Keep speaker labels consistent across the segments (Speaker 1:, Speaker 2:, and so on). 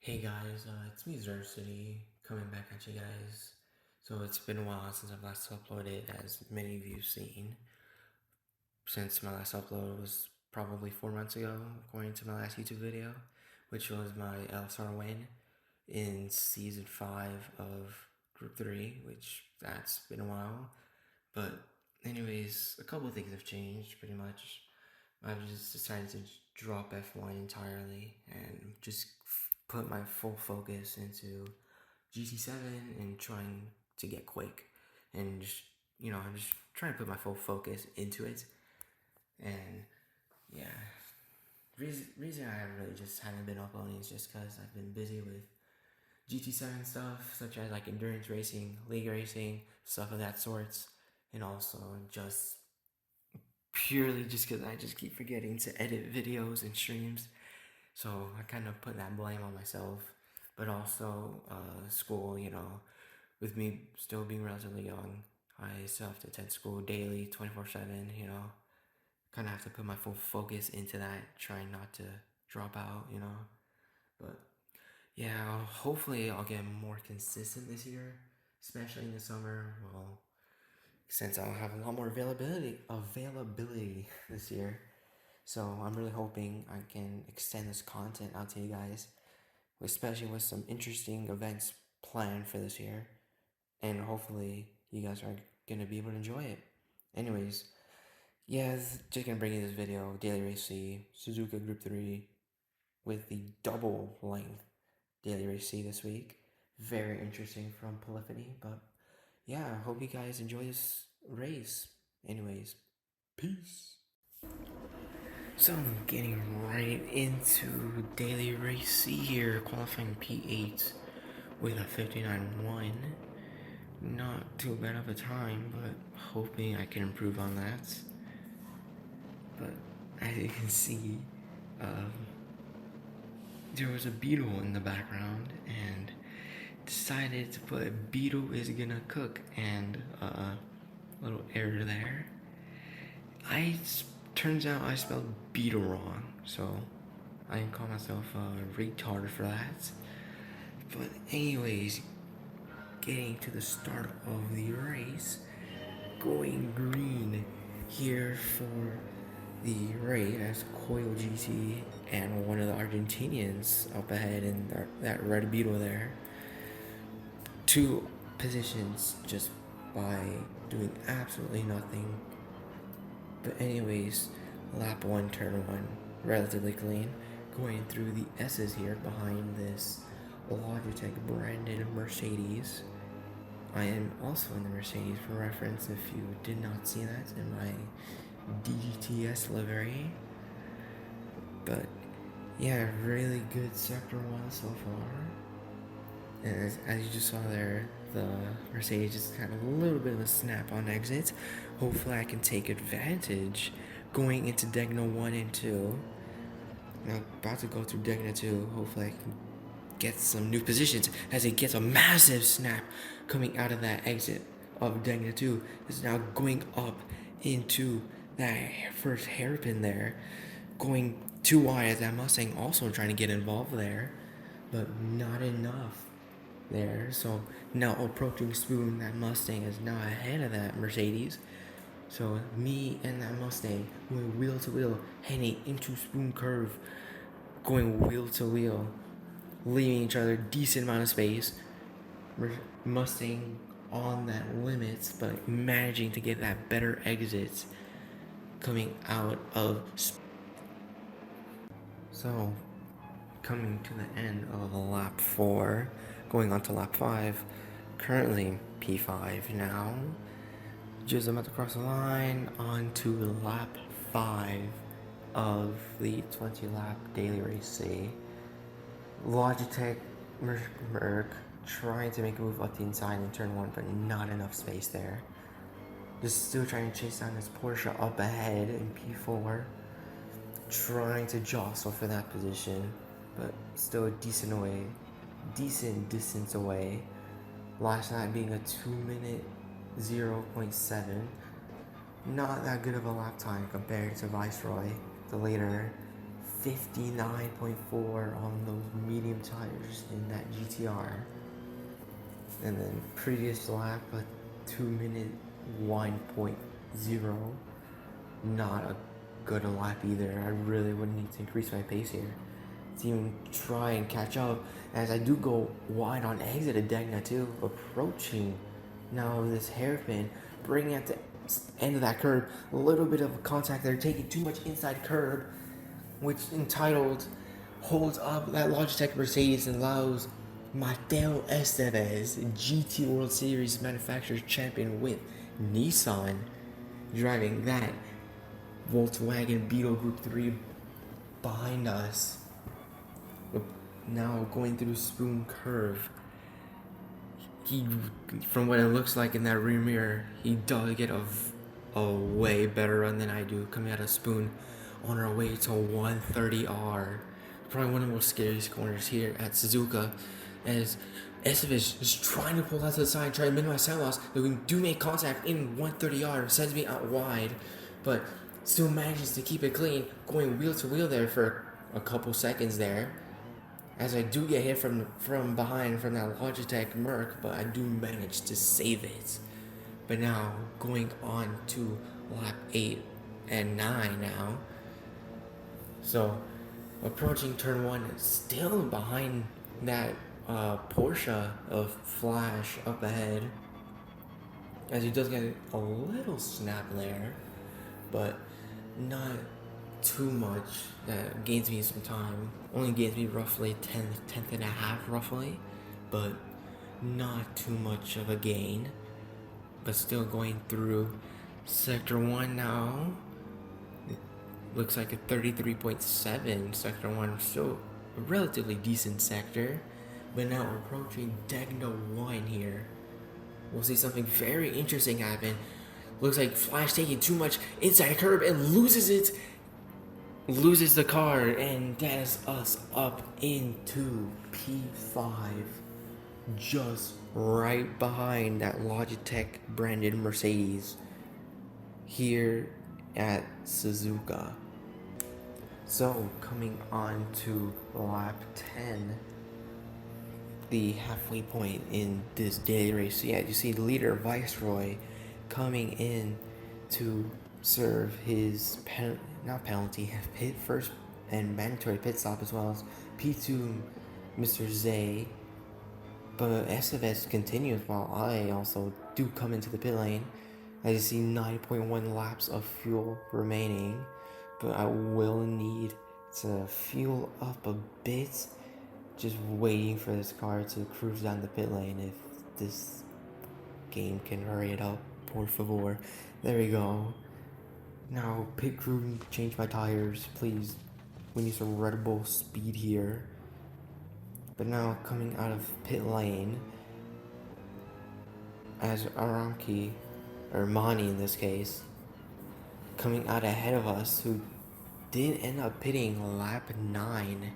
Speaker 1: Hey guys, it's me City coming back at you guys. So it's been a while since I've last uploaded, as many of you've seen. Since my last upload was probably 4 months ago, according to my last YouTube video, which was my LSR win in season 5 of Group 3, which that's been a while. But anyways, a couple of things have changed pretty much. I've just decided to drop F1 entirely and just put my full focus into GT7 and trying to get quick and just, I'm just trying to put my full focus into it. And yeah, reason I really just haven't been uploading is just because I've been busy with GT7 stuff, such as like endurance racing, league racing, stuff of that sorts, and also just purely just because I just keep forgetting to edit videos and streams. So I kind of put that blame on myself, but also school, with me still being relatively young, I still have to attend school daily, 24/7, kind of have to put my full focus into that, trying not to drop out, but yeah, hopefully I'll get more consistent this year, especially in the summer. Well, since I'll have a lot more availability this year. So I'm really hoping I can extend this content out to you guys, especially with some interesting events planned for this year. And hopefully you guys are gonna be able to enjoy it. Anyways, yeah, just gonna bring you this video, Daily Race C, Suzuka Gr.3, with the double length Daily Race C this week. Very interesting from Polyphony, but yeah, I hope you guys enjoy this race. Anyways, peace. So I'm getting right into Daily Race C here, qualifying P8 with a 59.1. Not too bad of a time, but hoping I can improve on that. But as you can see, there was a beetle in the background and decided to put "beetle is gonna cook" and a little error there. Turns out I spelled beetle wrong, so I can call myself a retard for that. But anyways, getting to the start of the race, going green here for the race as Coil GT and one of the Argentinians up ahead in that red beetle there. 2 positions just by doing absolutely nothing. But anyways, lap 1, turn 1, relatively clean. Going through the S's here behind this Logitech branded Mercedes. I am also in the Mercedes for reference if you did not see that in my DGTS livery. But yeah, really good sector 1 so far. And as you just saw there, the Mercedes just had a little bit of a snap on exit. Hopefully I can take advantage going into Degna 1 and 2. Now about to go through Degna 2. Hopefully I can get some new positions as it gets a massive snap coming out of that exit of Degna 2. Is now going up into that first hairpin there, going too wide as that Mustang also trying to get involved there, but not enough there. So now approaching Spoon, that Mustang is now ahead of that Mercedes. So me and that Mustang going wheel to wheel, heading into Spoon curve, going wheel to wheel, leaving each other decent amount of space. Mustang on that limits, but managing to get that better exit coming out of. So coming to the end of lap 4, going on to lap 5, currently P5 now. Just about to cross the line onto lap 5 of the 20 lap Daily Race C. Logitech Merc trying to make a move up the inside in turn 1, but not enough space there. Just still trying to chase down this Porsche up ahead in P4. Trying to jostle for that position, but still a decent distance away. Last night being a 2-minute 0.7. Not that good of a lap time compared to Viceroy, the later 59.4 on those medium tires in that GTR. And then previous lap, a 2-minute 1.0. Not a good lap either. I really would need to increase my pace here to even try and catch up, as I do go wide on exit of Degna too, approaching now this hairpin, bringing at the end of that curb, a little bit of contact there, taking too much inside curb, which entitled holds up that Logitech Mercedes and allows Mateo Estevez, GT World Series manufacturers champion with Nissan, driving that Volkswagen Beetle Group 3 behind us. Now going through Spoon Curve. He, from what it looks like in that rear mirror, he does get a way better run than I do, coming out of Spoon on our way to 130R. Probably one of the most scariest corners here at Suzuka, as Estevez is trying to pull out to the side, trying to minimize sound loss. We do make contact in 130R, sends me out wide, but still manages to keep it clean, going wheel to wheel there for a couple seconds there, as I do get hit from behind from that Logitech Merc, but I do manage to save it. But now going on to lap 8 and 9 now. So approaching turn 1, still behind that Porsche of Flash up ahead, as he does get a little snap there, but not too much that gains me some time. Only gains me roughly tenth and a half roughly, but not too much of a gain. But still going through sector 1 now. It looks like a 33.7 sector 1, still a relatively decent sector. But now approaching Degna 1 here. We'll see something very interesting happen. Looks like Flash taking too much inside curb and loses it. Loses the car, and that is us up into P5. Just right behind that Logitech branded Mercedes here at Suzuka. So coming on to lap 10, the halfway point in this daily race. So yeah, you see the leader Viceroy coming in to serve his pit first and mandatory pit stop, as well as P2 Mr. Zay. But Estevez continues while I also do come into the pit lane. As you see 9.1 laps of fuel remaining, but I will need to fuel up a bit, just waiting for this car to cruise down the pit lane if this game can hurry it up, por favor. There we go. Now pit crew, change my tires, please. We need some Red Bull speed here. But now coming out of pit lane, as Aramki, or Mani in this case, coming out ahead of us, who did end up pitting lap 9.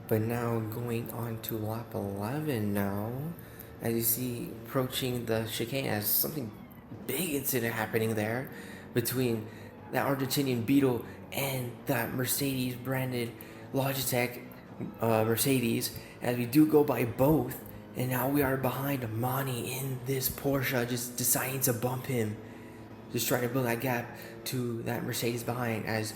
Speaker 1: But now going on to lap 11 now, as you see approaching the chicane, as something big incident happening there between that Argentinian Beetle and that Mercedes branded Logitech Mercedes, as we do go by both, and now we are behind Mani in this Porsche, just deciding to bump him, just trying to build that gap to that Mercedes behind, as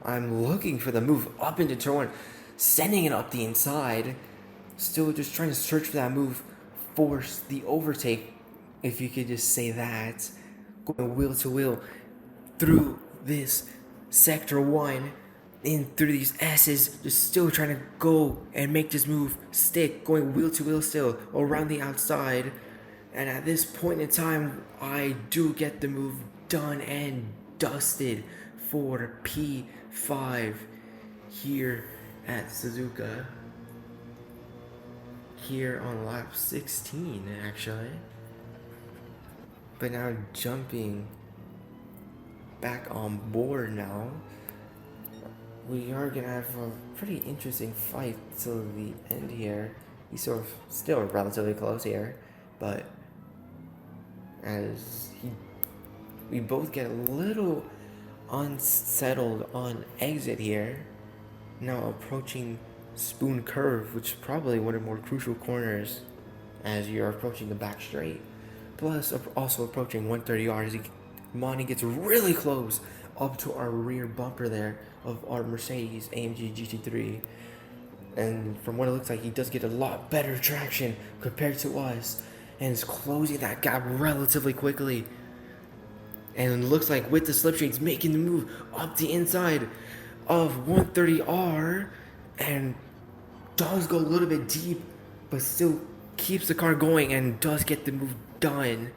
Speaker 1: I'm looking for the move up into turn 1, sending it up the inside, still just trying to search for that move, force the overtake, if you could just say that, going wheel to wheel through this sector 1, in through these S's, just still trying to go and make this move stick, going wheel to wheel still around the outside. And at this point in time, I do get the move done and dusted for P5 here at Suzuka, here on lap 16 actually. But now jumping back on board now, we are gonna have a pretty interesting fight till the end here. He's sort of still relatively close here, but as we both get a little unsettled on exit here. Now approaching Spoon Curve, which is probably one of the more crucial corners as you're approaching the back straight. Plus, also approaching 130R as Monty gets really close up to our rear bumper there of our Mercedes AMG GT3. And from what it looks like, he does get a lot better traction compared to us and is closing that gap relatively quickly. And it looks like with the slipstream, making the move up the inside of 130R and does go a little bit deep, but still keeps the car going and does get the move done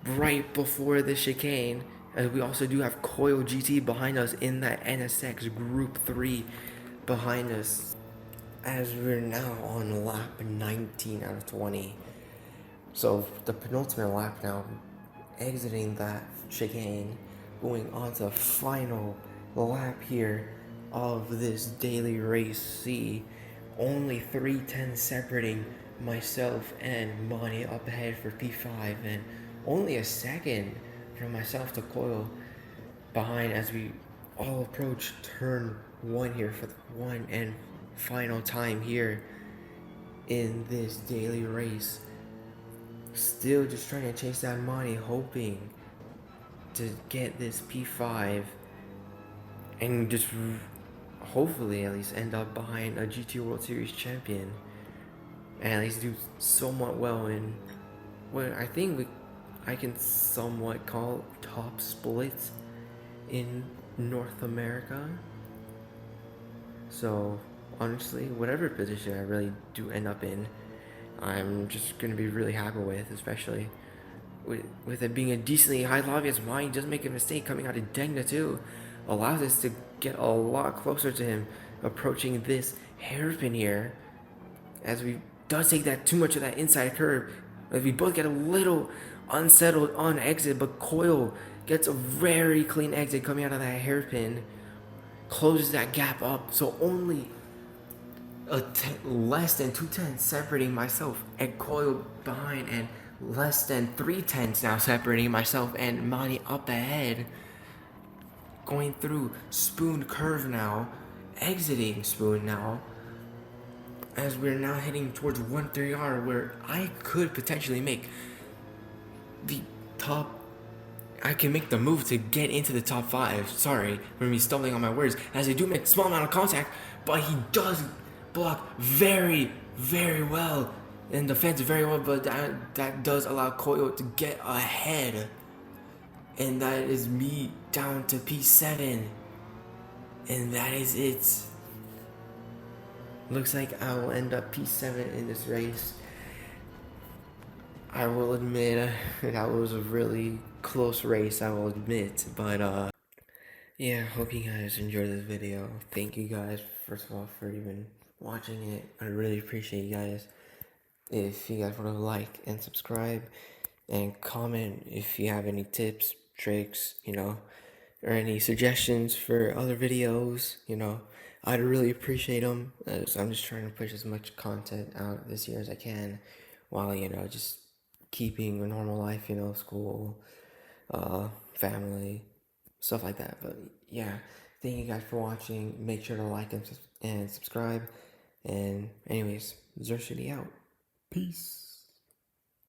Speaker 1: right before the chicane. And we also do have Coil GT behind us in that NSX Group 3 behind us, as we're now on lap 19 out of 20. So the penultimate lap now, exiting that chicane, going on to the final lap here of this daily race C. Only 3:10 separating myself and Monty up ahead for P5, and only a second from myself to Coil behind as we all approach turn 1 here for the one and final time here in this daily race. Still just trying to chase that money, hoping to get this P5 and just hopefully at least end up behind a GT World Series champion and at least do somewhat well in what I think I can somewhat call top splits in North America. So honestly, whatever position I really do end up in, I'm just gonna be really happy with, especially with it being a decently high lobby as mine. He doesn't make a mistake coming out of Degna too. Allows us to get a lot closer to him, approaching this hairpin here, as we does take that too much of that inside curve. As we both get a little unsettled on exit, but Coil gets a very clean exit coming out of that hairpin, closes that gap up, so only less than 2/10 separating myself and Coil behind, and less than 3/10 now separating myself and Monty up ahead. Going through Spoon Curve now, exiting Spoon now, as we're now heading towards 130R, where I could potentially make the top. I can make the move to get into the top 5. Sorry for me stumbling on my words, as I do make a small amount of contact, but he does block very, very well and defends very well, but that does allow Coil to get ahead. And that is me down to P7. And that is it. Looks like I will end up P7 in this race. I will admit that was a really close race, I will admit. But yeah, hope you guys enjoyed this video. Thank you guys, first of all, for even watching it. I really appreciate you guys. If you guys want to like and subscribe and comment if you have any tips, tricks, or any suggestions for other videos, I'd really appreciate them, as I'm just trying to push as much content out this year as I can, while, just keeping a normal life, school, family, stuff like that. But yeah, thank you guys for watching. Make sure to like and subscribe. And anyways, Zur City out. Peace.